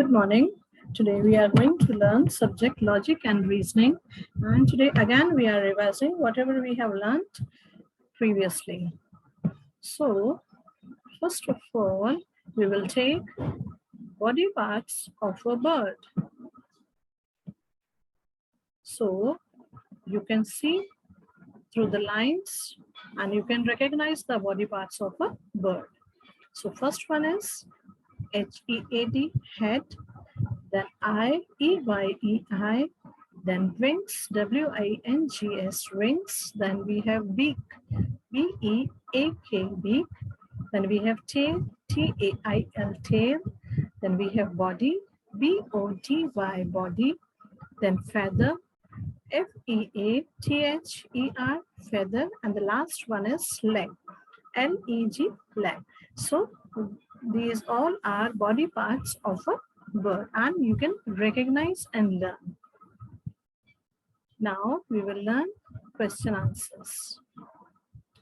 Good morning. Today we are going to learn subject logic and reasoning. And today again we are revising whatever we have learned previously. So first of all, we will take body parts of a bird. So you can see through the lines and you can recognize the body parts of a bird. So first one is H-E-A-D, head, then I-E-Y-E-I, then wings, W-I-N-G-S, wings, then we have beak, B-E-A-K, beak, then we have tail, T-A-I-L, tail, then we have body, B-O-D-Y, body, then feather, F-E-A-T-H-E-R, feather, and the last one is leg, L-E-G, leg. So these all are body parts of a bird and you can recognize and learn. Now we will learn question answers.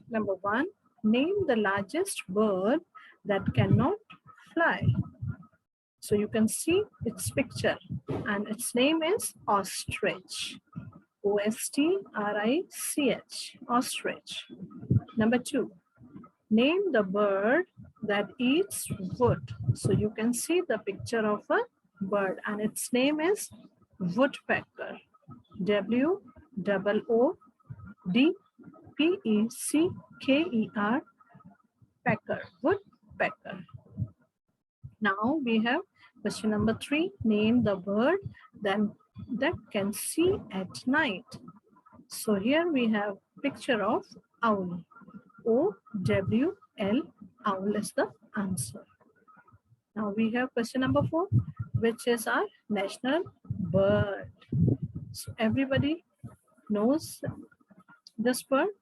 Number one, name the largest bird that cannot fly. So you can see its picture and its name is ostrich. O-S-T-R-I-C-H, ostrich. Number two, name the bird that eats wood. So you can see the picture of a bird and its name is woodpecker. W-O-O-D-P-E-C-K-E-R, pecker, woodpecker. Now we have question number three. Name the bird that can see at night. So here we have picture of owl. O-W-L, owl is the answer. Now we have question number four, which is our national bird. So everybody knows this bird?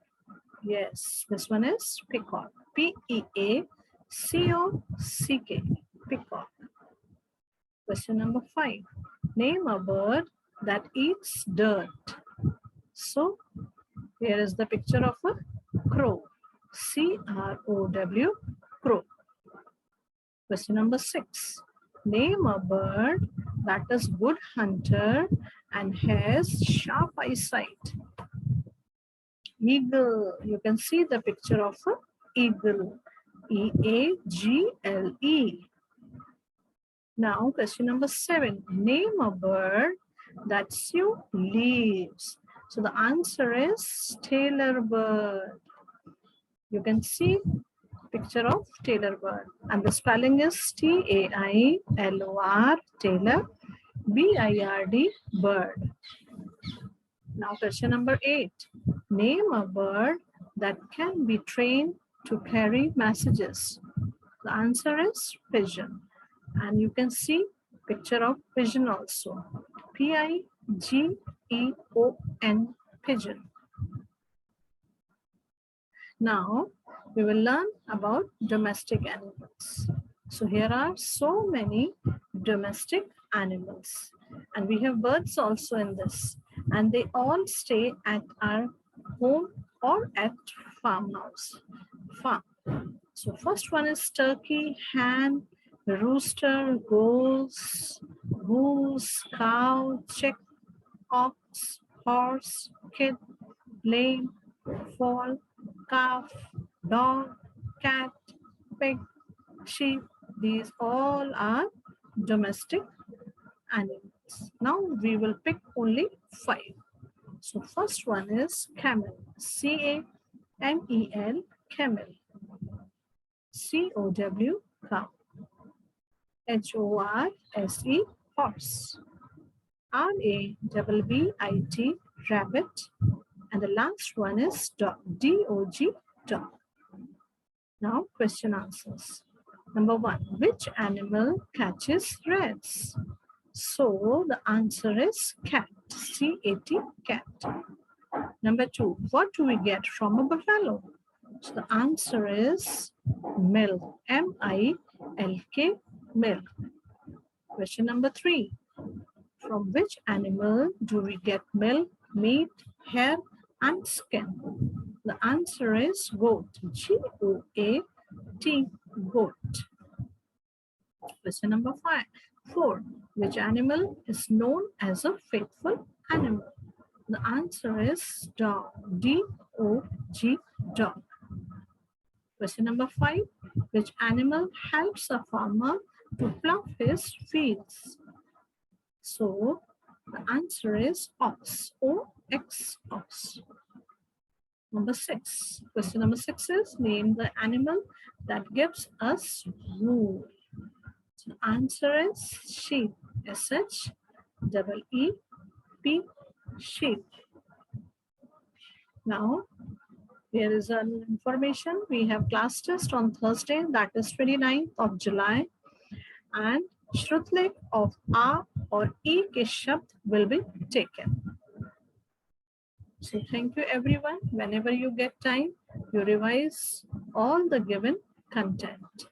Yes, this one is peacock. P-E-A-C-O-C-K, peacock. Question number five, name a bird that eats dirt. So here is the picture of a crow. C-R-O-W, crow. Question number six. Name a bird that is good hunter and has sharp eyesight. Eagle. You can see the picture of an eagle. E-A-G-L-E. Now question number seven. Name a bird that chews leaves. So the answer is tailor bird. You can see picture of tailor bird and the spelling is T-A-I-L-O-R, tailor, B-I-R-D, bird. Now question number eight. Name a bird that can be trained to carry messages. The answer is pigeon. And you can see picture of pigeon also. P-I-G-E-O-N, pigeon. Now we will learn about domestic animals. So here are so many domestic animals and we have birds also in this and they all stay at our home or at farmhouse. Farm. So first one is turkey, hen, rooster, goose, cow, chick, ox, horse, kid, lamb, fowl, calf, dog, cat, pig, sheep. These all are domestic animals. Now we will pick only five. So first one is camel. C-A-M-E-L, camel. C-O-W, cow. H-O-R-S-E, horse. R-A-B-B-I-T, rabbit. And the last one is dog, D-O-G, dog. Now question answers. Number one, which animal catches rats? So the answer is cat, C-A-T, cat. Number two, what do we get from a buffalo? So the answer is milk, M-I-L-K, milk. Question number three, from which animal do we get milk, meat, hair, and skin? The answer is goat, G-O-A-T, goat. Question number 4. Which animal is known as a faithful animal? The answer is dog. D-O-G, dog. Question number 5. Which animal helps a farmer to plough his fields? So the answer is ox. O-X, ox. Number 6. Question number 6 is name the animal that gives us wool. So the answer is sheep. S-H-E-E-P, sheep. Now, here is an information. We have class test on Thursday, that is 29th of July. And Shrutlek of A or E ke shabd will be taken. So thank you everyone. Whenever you get time, you revise all the given content.